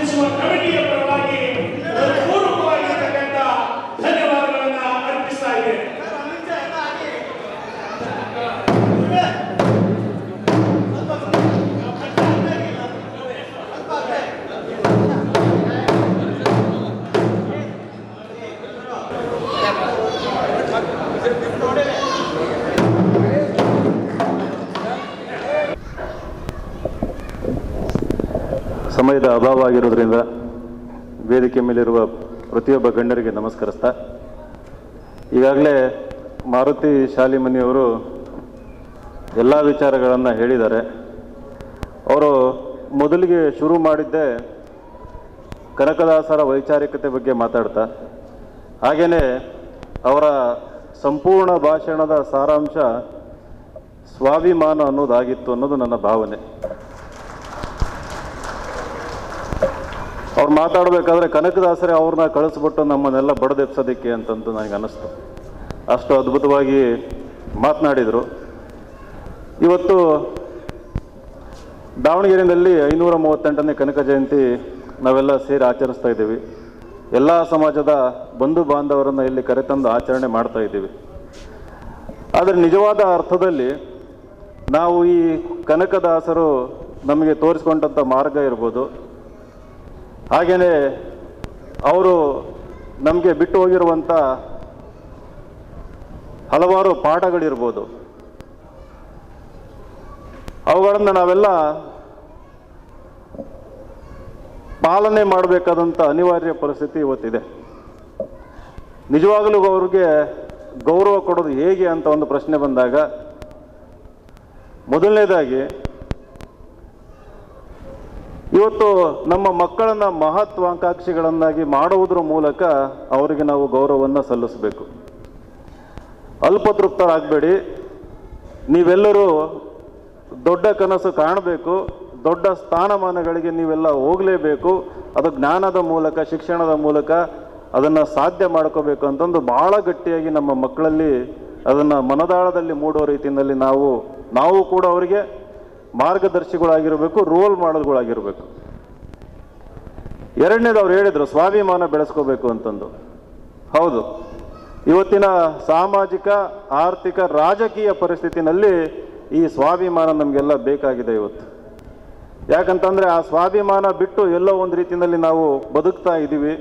ಆಚರಿಸುವ ಕಮಿಟಿಯ ಪರವಾಗಿ ಪೂರ್ವಕವಾಗಿರತಕ್ಕಂಥ ಧನ್ಯವಾದಗಳನ್ನು ಅರ್ಪಿಸ್ತಾ ಇದ್ದೇನೆ. ಸಮಯದ ಅಭಾವ ಆಗಿರೋದ್ರಿಂದ ವೇದಿಕೆ ಮೇಲಿರುವ ಪ್ರತಿಯೊಬ್ಬ ಗಣ್ಯರಿಗೆ ನಮಸ್ಕರಿಸ್ತಾ, ಈಗಾಗಲೇ ಮಾರುತಿ ಶಾಲಿಮನಿಯವರು ಎಲ್ಲ ವಿಚಾರಗಳನ್ನು ಹೇಳಿದ್ದಾರೆ. ಅವರು ಮೊದಲಿಗೆ ಶುರು ಮಾಡಿದ್ದೇ ಕನಕದಾಸರ ವೈಚಾರಿಕತೆ ಬಗ್ಗೆ ಮಾತಾಡ್ತಾ, ಹಾಗೆಯೇ ಅವರ ಸಂಪೂರ್ಣ ಭಾಷಣದ ಸಾರಾಂಶ ಸ್ವಾಭಿಮಾನ ಅನ್ನೋದಾಗಿತ್ತು ಅನ್ನೋದು ನನ್ನ ಭಾವನೆ. ಅವ್ರು ಮಾತಾಡಬೇಕಾದ್ರೆ ಕನಕದಾಸರೇ ಅವ್ರನ್ನ ಕಳಿಸ್ಬಿಟ್ಟು ನಮ್ಮನ್ನೆಲ್ಲ ಬಡದೆಪ್ಸೋದಕ್ಕೆ ಅಂತಂದು ನನಗೆ ಅನ್ನಿಸ್ತು. ಅಷ್ಟು ಅದ್ಭುತವಾಗಿ ಮಾತನಾಡಿದರು. ಇವತ್ತು ದಾವಣಗೆರೆಯಲ್ಲಿ 538ನೇ ಕನಕ ಜಯಂತಿ ನಾವೆಲ್ಲ ಸೇರಿ ಆಚರಿಸ್ತಾ ಇದ್ದೀವಿ. ಎಲ್ಲ ಸಮಾಜದ ಬಂಧು ಬಾಂಧವರನ್ನು ಇಲ್ಲಿ ಕರೆತಂದು ಆಚರಣೆ ಮಾಡ್ತಾ ಇದ್ದೀವಿ. ಆದರೆ ನಿಜವಾದ ಅರ್ಥದಲ್ಲಿ ನಾವು ಈ ಕನಕದಾಸರು ನಮಗೆ ತೋರಿಸ್ಕೊಂಡಂಥ ಮಾರ್ಗ ಇರ್ಬೋದು, ಹಾಗೆಯೇ ಅವರು ನಮಗೆ ಬಿಟ್ಟು ಹೋಗಿರುವಂಥ ಹಲವಾರು ಪಾಠಗಳಿರ್ಬೋದು, ಅವುಗಳನ್ನು ನಾವೆಲ್ಲ ಪಾಲನೆ ಮಾಡಬೇಕಾದಂಥ ಅನಿವಾರ್ಯ ಪರಿಸ್ಥಿತಿ ಇವತ್ತಿದೆ. ನಿಜವಾಗಲೂ ಅವ್ರಿಗೆ ಗೌರವ ಕೊಡೋದು ಹೇಗೆ ಅಂತ ಒಂದು ಪ್ರಶ್ನೆ ಬಂದಾಗ, ಮೊದಲನೇದಾಗಿ ಇವತ್ತು ನಮ್ಮ ಮಕ್ಕಳನ್ನು ಮಹತ್ವಾಕಾಂಕ್ಷಿಗಳನ್ನಾಗಿ ಮಾಡುವುದರ ಮೂಲಕ ಅವರಿಗೆ ನಾವು ಗೌರವವನ್ನು ಸಲ್ಲಿಸಬೇಕು. ಅಲ್ಪತೃಪ್ತರಾಗಬೇಡಿ, ನೀವೆಲ್ಲರೂ ದೊಡ್ಡ ಕನಸು ಕಾಣಬೇಕು, ದೊಡ್ಡ ಸ್ಥಾನಮಾನಗಳಿಗೆ ನೀವೆಲ್ಲ ಹೋಗಲೇಬೇಕು. ಅದು ಜ್ಞಾನದ ಮೂಲಕ, ಶಿಕ್ಷಣದ ಮೂಲಕ ಅದನ್ನು ಸಾಧ್ಯ ಮಾಡ್ಕೋಬೇಕು ಅಂತಂದು ಭಾಳ ಗಟ್ಟಿಯಾಗಿ ನಮ್ಮ ಮಕ್ಕಳಲ್ಲಿ ಅದನ್ನು ಮನದಾಳದಲ್ಲಿ ಮೂಡೋ ರೀತಿಯಲ್ಲಿ ನಾವು ಕೂಡ ಅವರಿಗೆ ಮಾರ್ಗದರ್ಶಿಗಳಾಗಿರಬೇಕು, ರೋಲ್ ಮಾಡೋದುಗಳಾಗಿರಬೇಕು. ಎರಡನೇದು ಅವ್ರು ಹೇಳಿದರು ಸ್ವಾಭಿಮಾನ ಬೆಳೆಸ್ಕೋಬೇಕು ಅಂತಂದು. ಹೌದು, ಇವತ್ತಿನ ಸಾಮಾಜಿಕ, ಆರ್ಥಿಕ, ರಾಜಕೀಯ ಪರಿಸ್ಥಿತಿನಲ್ಲಿ ಈ ಸ್ವಾಭಿಮಾನ ನಮಗೆಲ್ಲ ಬೇಕಾಗಿದೆ ಇವತ್ತು. ಯಾಕಂತಂದರೆ ಆ ಸ್ವಾಭಿಮಾನ ಬಿಟ್ಟು ಎಲ್ಲೋ ಒಂದು ರೀತಿಯಲ್ಲಿ ನಾವು ಬದುಕ್ತಾ ಇದ್ದೀವಿ.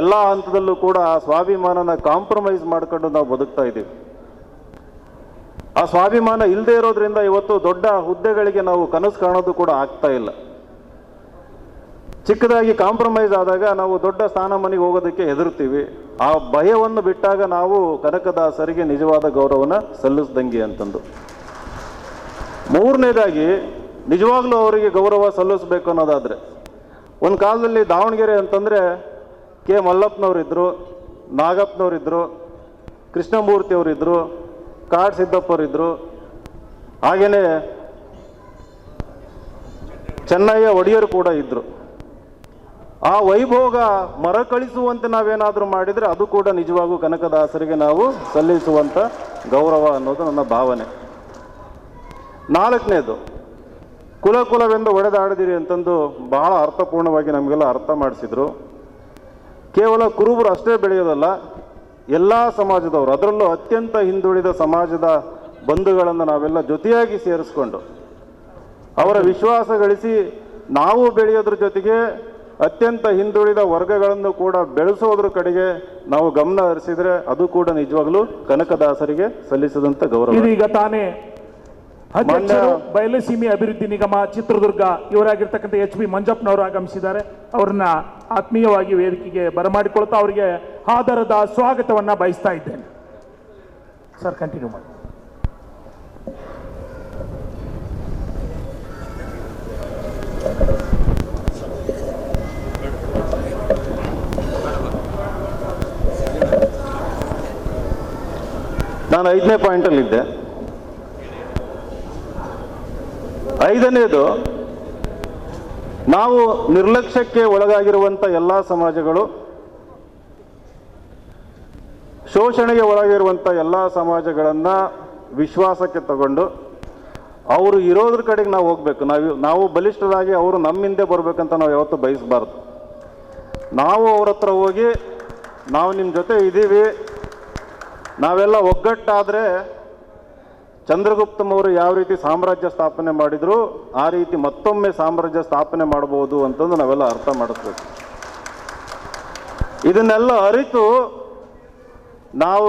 ಎಲ್ಲ ಹಂತದಲ್ಲೂ ಕೂಡ ಆ ಸ್ವಾಭಿಮಾನನ ಕಾಂಪ್ರಮೈಸ್ ಮಾಡ್ಕೊಂಡು ನಾವು ಬದುಕ್ತಾ ಇದ್ದೀವಿ. ಆ ಸ್ವಾಭಿಮಾನ ಇಲ್ಲದೆ ಇರೋದ್ರಿಂದ ಇವತ್ತು ದೊಡ್ಡ ಹುದ್ದೆಗಳಿಗೆ ನಾವು ಕನಸು ಕಾಣೋದು ಕೂಡ ಆಗ್ತಾ ಇಲ್ಲ. ಚಿಕ್ಕದಾಗಿ ಕಾಂಪ್ರಮೈಸ್ ಆದಾಗ ನಾವು ದೊಡ್ಡ ಸ್ಥಾನಮಾನಿಗೆ ಹೋಗೋದಕ್ಕೆ ಹೆದರ್ತೀವಿ. ಆ ಭಯವನ್ನು ಬಿಟ್ಟಾಗ ನಾವು ಕನಕದಾಸರಿಗೆ ನಿಜವಾದ ಗೌರವನ ಸಲ್ಲಿಸ್ದಂಗೆ ಅಂತಂದು. ಮೂರನೇದಾಗಿ ನಿಜವಾಗ್ಲೂ ಅವರಿಗೆ ಗೌರವ ಸಲ್ಲಿಸಬೇಕು ಅನ್ನೋದಾದರೆ, ಒಂದು ಕಾಲದಲ್ಲಿ ದಾವಣಗೆರೆ ಅಂತಂದರೆ ಕೆ ಮಲ್ಲಪ್ಪನವರಿದ್ದರು, ನಾಗಪ್ಪನವರಿದ್ದರು, ಕೃಷ್ಣಮೂರ್ತಿಯವರಿದ್ದರು, ಕಾಡ್ ಸಿದ್ದಪ್ಪರಿದ್ದರು, ಹಾಗೆಯೇ ಚೆನ್ನಯ್ಯ ಒಡೆಯರು ಕೂಡ ಇದ್ದರು. ಆ ವೈಭೋಗ ಮರಕಳಿಸುವಂತೆ ನಾವೇನಾದರೂ ಮಾಡಿದರೆ ಅದು ಕೂಡ ನಿಜವಾಗೂ ಕನಕದಾಸರಿಗೆ ನಾವು ಸಲ್ಲಿಸುವಂಥ ಗೌರವ ಅನ್ನೋದು ನನ್ನ ಭಾವನೆ. ನಾಲ್ಕನೇದು, ಕುಲವೆಂದು ಒಡೆದಾಡಿದಿರಿ ಅಂತಂದು ಬಹಳ ಅರ್ಥಪೂರ್ಣವಾಗಿ ನಮಗೆಲ್ಲ ಅರ್ಥ ಮಾಡಿಸಿದ್ರು. ಕೇವಲ ಕುರುಬರು ಅಷ್ಟೇ ಬೆಳೆಯೋದಲ್ಲ, ಎಲ್ಲ ಸಮಾಜದವರು, ಅದರಲ್ಲೂ ಅತ್ಯಂತ ಹಿಂದುಳಿದ ಸಮಾಜದ ಬಂಧುಗಳನ್ನು ನಾವೆಲ್ಲ ಜೊತೆಯಾಗಿ ಸೇರಿಸ್ಕೊಂಡು ಅವರ ವಿಶ್ವಾಸ ಗಳಿಸಿ ನಾವು ಬೆಳೆಯೋದ್ರ ಜೊತೆಗೆ ಅತ್ಯಂತ ಹಿಂದುಳಿದ ವರ್ಗಗಳನ್ನು ಕೂಡ ಬೆಳೆಸೋದ್ರ ಕಡೆಗೆ ನಾವು ಗಮನ ಹರಿಸಿದರೆ ಅದು ಕೂಡ ನಿಜವಾಗ್ಲೂ ಕನಕದಾಸರಿಗೆ ಸಲ್ಲಿಸಿದಂಥ ಗೌರವ. ಇದೀಗ ತಾನೇ ಅಧ್ಯಕ್ಷರು ಬಯಲುಸೀಮೆ ಅಭಿವೃದ್ಧಿ ನಿಗಮ ಚಿತ್ರದುರ್ಗ ಇವರಾಗಿರ್ತಕ್ಕಂಥ HB ಮಂಜಪ್ಪನವರು ಆಗಮಿಸಿದ್ದಾರೆ. ಅವ್ರನ್ನ ಆತ್ಮೀಯವಾಗಿ ವೇದಿಕೆಗೆ ಬರಮಾಡಿಕೊಳ್ತಾ ಅವರಿಗೆ ಆದರದ ಸ್ವಾಗತವನ್ನ ಬಯಸ್ತಾ ಇದ್ದೇನೆ. ಸರ್, ಕಂಟಿನ್ಯೂ ಮಾಡಿ. ನಾನು 5ನೇ ಪಾಯಿಂಟಲ್ಲಿದ್ದೆ. 5ನೇದು, ನಾವು ನಿರ್ಲಕ್ಷ್ಯಕ್ಕೆ ಒಳಗಾಗಿರುವಂಥ ಎಲ್ಲ ಸಮಾಜಗಳು, ಶೋಷಣೆಗೆ ಒಳಗಿರುವಂಥ ಎಲ್ಲ ಸಮಾಜಗಳನ್ನು ವಿಶ್ವಾಸಕ್ಕೆ ತಗೊಂಡು ಅವರು ಇರೋದ್ರ ಕಡೆಗೆ ನಾವು ಹೋಗ್ಬೇಕು. ನಾವು ಬಲಿಷ್ಠರಾಗಿ ಅವರು ನಮ್ಮಿಂದೆ ಬರ್ಬೇಕಂತ ನಾವು ಯಾವತ್ತೂ ಬಯಸಬಾರ್ದು. ನಾವು ಅವ್ರ ಹತ್ರ ಹೋಗಿ ನಾವು ನಿಮ್ಮ ಜೊತೆ ಇದ್ದೀವಿ, ನಾವೆಲ್ಲ ಒಗ್ಗಟ್ಟಾದರೆ ಚಂದ್ರಗುಪ್ತಮವರು ಯಾವ ರೀತಿ ಸಾಮ್ರಾಜ್ಯ ಸ್ಥಾಪನೆ ಮಾಡಿದ್ರು ಆ ರೀತಿ ಮತ್ತೊಮ್ಮೆ ಸಾಮ್ರಾಜ್ಯ ಸ್ಥಾಪನೆ ಮಾಡ್ಬೋದು ಅಂತಂದು ನಾವೆಲ್ಲ ಅರ್ಥ ಮಾಡಿಸ್ಬೇಕು. ಇದನ್ನೆಲ್ಲ ಅರಿತು ನಾವು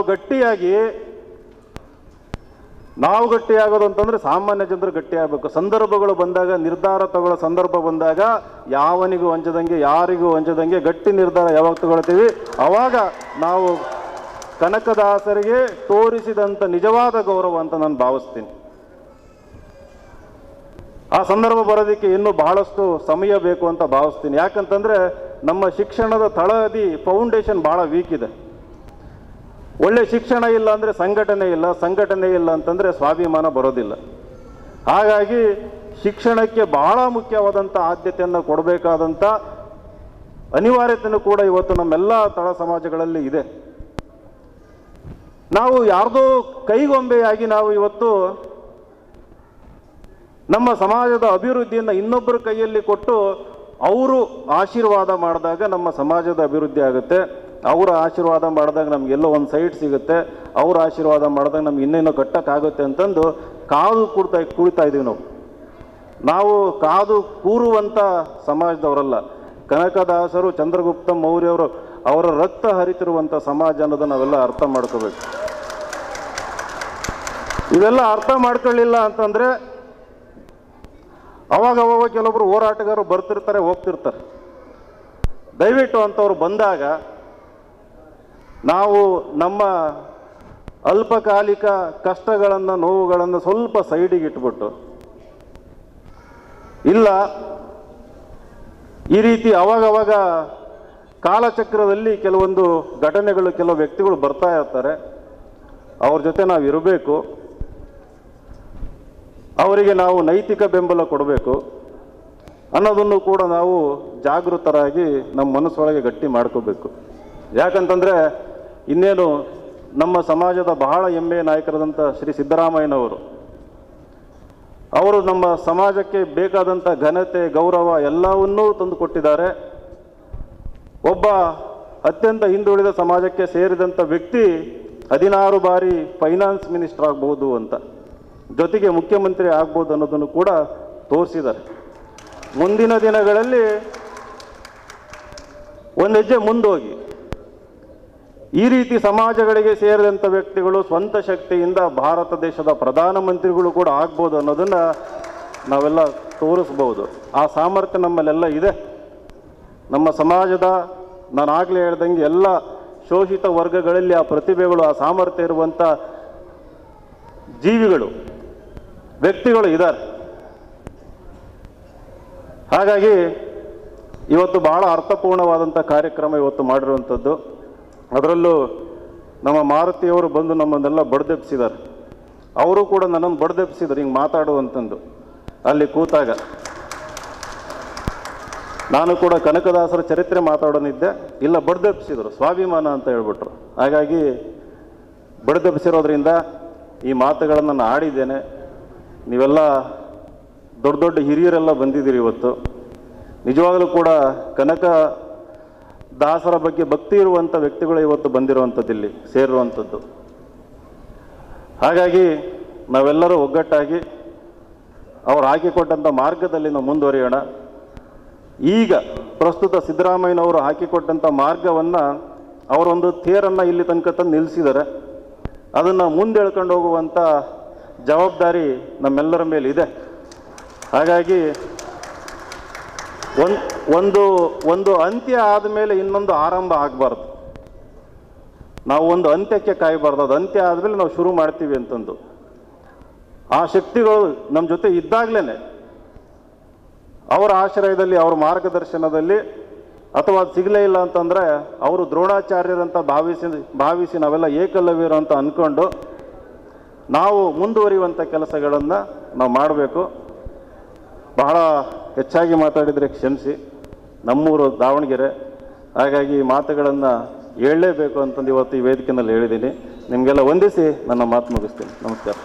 ಗಟ್ಟಿಯಾಗೋದು ಅಂತಂದ್ರೆ ಸಾಮಾನ್ಯ ಜನರು ಗಟ್ಟಿಯಾಗಬೇಕು. ಸಂದರ್ಭಗಳು ಬಂದಾಗ, ನಿರ್ಧಾರ ತಗೊಳ್ಳೋ ಸಂದರ್ಭ ಬಂದಾಗ ಯಾವನಿಗೂ ವಂಚದಂಗೆ, ಯಾರಿಗೂ ವಂಚದಂಗೆ ಗಟ್ಟಿ ನಿರ್ಧಾರ ಯಾವಾಗ ತಗೊಳ್ತೀವಿ ಅವಾಗ ನಾವು ಕನಕದಾಸರಿಗೆ ತೋರಿಸಿದಂಥ ನಿಜವಾದ ಗೌರವ ಅಂತ ನಾನು ಭಾವಿಸ್ತೀನಿ. ಆ ಸಂದರ್ಭ ಬರೋದಕ್ಕೆ ಇನ್ನೂ ಬಹಳಷ್ಟು ಸಮಯ ಬೇಕು ಅಂತ ಭಾವಿಸ್ತೀನಿ. ಯಾಕಂತಂದ್ರೆ ನಮ್ಮ ಶಿಕ್ಷಣದ ತಳಹದಿ ಫೌಂಡೇಶನ್ ಬಹಳ ವೀಕ್ ಇದೆ. ಒಳ್ಳೆ ಶಿಕ್ಷಣ ಇಲ್ಲ ಅಂದರೆ ಸಂಘಟನೆ ಇಲ್ಲ ಅಂತಂದರೆ ಸ್ವಾಭಿಮಾನ ಬರೋದಿಲ್ಲ. ಹಾಗಾಗಿ ಶಿಕ್ಷಣಕ್ಕೆ ಬಹಳ ಮುಖ್ಯವಾದಂಥ ಆದ್ಯತೆಯನ್ನು ಕೊಡಬೇಕಾದಂಥ ಅನಿವಾರ್ಯತೆಯೂ ಕೂಡ ಇವತ್ತು ನಮ್ಮೆಲ್ಲ ತಳ ಸಮಾಜಗಳಲ್ಲಿ ಇದೆ. ನಾವು ಯಾರ್ದೋ ಕೈಗೊಂಬೆಯಾಗಿ ನಾವು ಇವತ್ತು ನಮ್ಮ ಸಮಾಜದ ಅಭಿವೃದ್ಧಿಯನ್ನು ಇನ್ನೊಬ್ಬರ ಕೈಯಲ್ಲಿ ಕೊಟ್ಟು ಅವರು ಆಶೀರ್ವಾದ ಮಾಡಿದಾಗ ನಮ್ಮ ಸಮಾಜದ ಅಭಿವೃದ್ಧಿ ಆಗುತ್ತೆ. ಅವರ ಆಶೀರ್ವಾದ ಮಾಡಿದಾಗ ನಮಗೆಲ್ಲೋ ಒಂದು ಸೈಡ್ ಸಿಗುತ್ತೆ, ಅವರ ಆಶೀರ್ವಾದ ಮಾಡಿದಾಗ ನಮ್ಗೆ ಇನ್ನೇನೋ ಕಟ್ಟಕ್ಕಾಗುತ್ತೆ ಅಂತಂದು ಕಾದು ಕುಳಿತಾ ಇದ್ದೀವಿ. ನಾವು ಕಾದು ಕೂರುವಂಥ ಸಮಾಜದವರಲ್ಲ. ಕನಕದಾಸರು, ಚಂದ್ರಗುಪ್ತ ಮೌರ್ಯವರು ಅವರ ರಕ್ತ ಹರಿತಿರುವಂಥ ಸಮಾಜ ಅನ್ನೋದನ್ನು ನಾವೆಲ್ಲ ಅರ್ಥ ಮಾಡ್ಕೋಬೇಕು. ಇವೆಲ್ಲ ಅರ್ಥ ಮಾಡ್ಕೊಳ್ಳಿಲ್ಲ ಅಂತಂದರೆ ಅವಾಗ ಕೆಲವೊಬ್ರು ಹೋರಾಟಗಾರರು ಬರ್ತಿರ್ತಾರೆ, ಹೋಗ್ತಿರ್ತಾರೆ. ದಯವಿಟ್ಟು ಅಂಥವ್ರು ಬಂದಾಗ ನಾವು ನಮ್ಮ ಅಲ್ಪಕಾಲಿಕ ಕಷ್ಟಗಳನ್ನು, ನೋವುಗಳನ್ನು ಸ್ವಲ್ಪ ಸೈಡಿಗೆ ಇಟ್ಬಿಟ್ಟು, ಇಲ್ಲ ಈ ರೀತಿ ಅವಾಗವಾಗ ಕಾಲಚಕ್ರದಲ್ಲಿ ಕೆಲವೊಂದು ಘಟನೆಗಳು, ಕೆಲವು ವ್ಯಕ್ತಿಗಳು ಬರ್ತಾ ಇರ್ತಾರೆ, ಅವ್ರ ಜೊತೆ ನಾವು ಇರಬೇಕು, ಅವರಿಗೆ ನಾವು ನೈತಿಕ ಬೆಂಬಲ ಕೊಡಬೇಕು ಅನ್ನೋದನ್ನು ಕೂಡ ನಾವು ಜಾಗೃತರಾಗಿ ನಮ್ಮ ಮನಸ್ಸೊಳಗೆ ಗಟ್ಟಿ ಮಾಡ್ಕೋಬೇಕು. ಯಾಕಂತಂದರೆ ಇನ್ನೇನು ನಮ್ಮ ಸಮಾಜದ ಬಹಳ ಹೆಮ್ಮೆಯ ನಾಯಕರಾದಂಥ ಶ್ರೀ ಸಿದ್ದರಾಮಯ್ಯನವರು, ಅವರು ನಮ್ಮ ಸಮಾಜಕ್ಕೆ ಬೇಕಾದಂಥ ಘನತೆ, ಗೌರವ ಎಲ್ಲವನ್ನೂ ತಂದುಕೊಟ್ಟಿದ್ದಾರೆ. ಒಬ್ಬ ಅತ್ಯಂತ ಹಿಂದುಳಿದ ಸಮಾಜಕ್ಕೆ ಸೇರಿದಂಥ ವ್ಯಕ್ತಿ 16 ಬಾರಿ ಫೈನಾನ್ಸ್ ಮಿನಿಸ್ಟರ್ ಆಗ್ಬೋದು ಅಂತ, ಜೊತೆಗೆ ಮುಖ್ಯಮಂತ್ರಿ ಆಗ್ಬೋದು ಅನ್ನೋದನ್ನು ಕೂಡ ತೋರಿಸಿದ್ದಾರೆ. ಮುಂದಿನ ದಿನಗಳಲ್ಲಿ ಒಂದು ಹೆಜ್ಜೆ ಮುಂದೋಗಿ ಈ ರೀತಿ ಸಮಾಜಗಳಿಗೆ ಸೇರಿದಂಥ ವ್ಯಕ್ತಿಗಳು ಸ್ವಂತ ಶಕ್ತಿಯಿಂದ ಭಾರತ ದೇಶದ ಪ್ರಧಾನಮಂತ್ರಿಗಳು ಕೂಡ ಆಗ್ಬೋದು ಅನ್ನೋದನ್ನು ನಾವೆಲ್ಲ ತೋರಿಸ್ಬೋದು. ಆ ಸಾಮರ್ಥ್ಯ ನಮ್ಮಲ್ಲೆಲ್ಲ ಇದೆ. ನಮ್ಮ ಸಮಾಜದ, ನಾನು ಆಗಲೇ ಹೇಳ್ದಂಗೆ, ಎಲ್ಲ ಶೋಷಿತ ವರ್ಗಗಳಲ್ಲಿ ಆ ಪ್ರತಿಭೆಗಳು, ಆ ಸಾಮರ್ಥ್ಯ ಇರುವಂಥ ಜೀವಿಗಳು, ವ್ಯಕ್ತಿಗಳು ಇದ್ದಾರೆ. ಹಾಗಾಗಿ ಇವತ್ತು ಬಹಳ ಅರ್ಥಪೂರ್ಣವಾದಂಥ ಕಾರ್ಯಕ್ರಮ ಇವತ್ತು ಮಾಡಿರುವಂಥದ್ದು. ಅದರಲ್ಲೂ ನಮ್ಮ ಮಾರುತಿಯವರು ಬಂದು ನಮ್ಮನ್ನೆಲ್ಲ ಬಡ್ದೆಬ್ಸಿದ್ದಾರೆ. ಅವರು ಕೂಡ ನನ್ನನ್ನು ಬಡ್ದೆಬ್ಸಿದ್ರು ಹಿಂಗೆ ಮಾತಾಡುವಂಥದ್ದು. ಅಲ್ಲಿ ಕೂತಾಗ ನಾನು ಕೂಡ ಕನಕದಾಸರ ಚರಿತ್ರೆ ಮಾತಾಡೋನಿದ್ದೆ, ಇಲ್ಲ ಬಡ್ದೆಬ್ಸಿದ್ರು, ಸ್ವಾಭಿಮಾನ ಅಂತ ಹೇಳ್ಬಿಟ್ರು. ಹಾಗಾಗಿ ಬಡ್ದೆಬ್ಸಿರೋದ್ರಿಂದ ಈ ಮಾತುಗಳನ್ನು ನಾನು ಆಡಿದ್ದೇನೆ. ನೀವೆಲ್ಲ ದೊಡ್ಡ ದೊಡ್ಡ ಹಿರಿಯರೆಲ್ಲ ಬಂದಿದ್ದೀರಿ ಇವತ್ತು. ನಿಜವಾಗಲೂ ಕೂಡ ಕನಕ ದಾಸರ ಬಗ್ಗೆ ಭಕ್ತಿ ಇರುವಂಥ ವ್ಯಕ್ತಿಗಳು ಇವತ್ತು ಬಂದಿರುವಂಥದ್ದು, ಇಲ್ಲಿ ಸೇರಿರುವಂಥದ್ದು. ಹಾಗಾಗಿ ನಾವೆಲ್ಲರೂ ಒಗ್ಗಟ್ಟಾಗಿ ಅವ್ರು ಹಾಕಿಕೊಟ್ಟಂಥ ಮಾರ್ಗದಲ್ಲಿ ನಾವು ಮುಂದುವರಿಯೋಣ. ಈಗ ಪ್ರಸ್ತುತ ಸಿದ್ದರಾಮಯ್ಯನವರು ಹಾಕಿಕೊಟ್ಟಂಥ ಮಾರ್ಗವನ್ನು, ಅವರೊಂದು ತೇರನ್ನು ಇಲ್ಲಿ ತನಕ ತಂದು ನಿಲ್ಲಿಸಿದ್ದಾರೆ. ಅದನ್ನು ಮುಂದೆ ಎಳ್ಕೊಂಡು ಹೋಗುವಂಥ ಜವಾಬ್ದಾರಿ ನಮ್ಮೆಲ್ಲರ ಮೇಲಿದೆ. ಹಾಗಾಗಿ ಒಂದು ಅಂತ್ಯ ಆದಮೇಲೆ ಇನ್ನೊಂದು ಆರಂಭ ಆಗಬಾರ್ದು. ನಾವು ಒಂದು ಅಂತ್ಯಕ್ಕೆ ಕಾಯಬಾರ್ದು. ಅದು ಅಂತ್ಯ ಆದಮೇಲೆ ನಾವು ಶುರು ಮಾಡ್ತೀವಿ ಅಂತಂದು ಆ ಶಕ್ತಿಗಳು ನಮ್ಮ ಜೊತೆ ಇದ್ದಾಗಲೇ, ಅವರ ಆಶ್ರಯದಲ್ಲಿ, ಅವರ ಮಾರ್ಗದರ್ಶನದಲ್ಲಿ, ಅಥವಾ ಅದು ಸಿಗಲೇ ಇಲ್ಲ ಅಂತಂದರೆ ಅವರು ದ್ರೋಣಾಚಾರ್ಯರಂತ ಭಾವಿಸಿ ನಾವೆಲ್ಲ ಏಕಲವ್ಯರು ಅಂತ ಅಂದ್ಕೊಂಡು ನಾವು ಮುಂದುವರಿಯುವಂಥ ಕೆಲಸಗಳನ್ನು ನಾವು ಮಾಡಬೇಕು. ಬಹಳ ಹೆಚ್ಚಾಗಿ ಮಾತಾಡಿದರೆ ಕ್ಷಮಿಸಿ, ನಮ್ಮೂರು ದಾವಣಗೆರೆ, ಹಾಗಾಗಿ ಈ ಮಾತುಗಳನ್ನು ಹೇಳಲೇಬೇಕು ಅಂತಂದು ಇವತ್ತು ಈ ವೇದಿಕೆಯಲ್ಲಿ ಹೇಳಿದ್ದೀನಿ. ನಿಮಗೆಲ್ಲ ವಂದಿಸಿ ನನ್ನ ಮಾತು ಮುಗಿಸ್ತೀನಿ. ನಮಸ್ಕಾರ.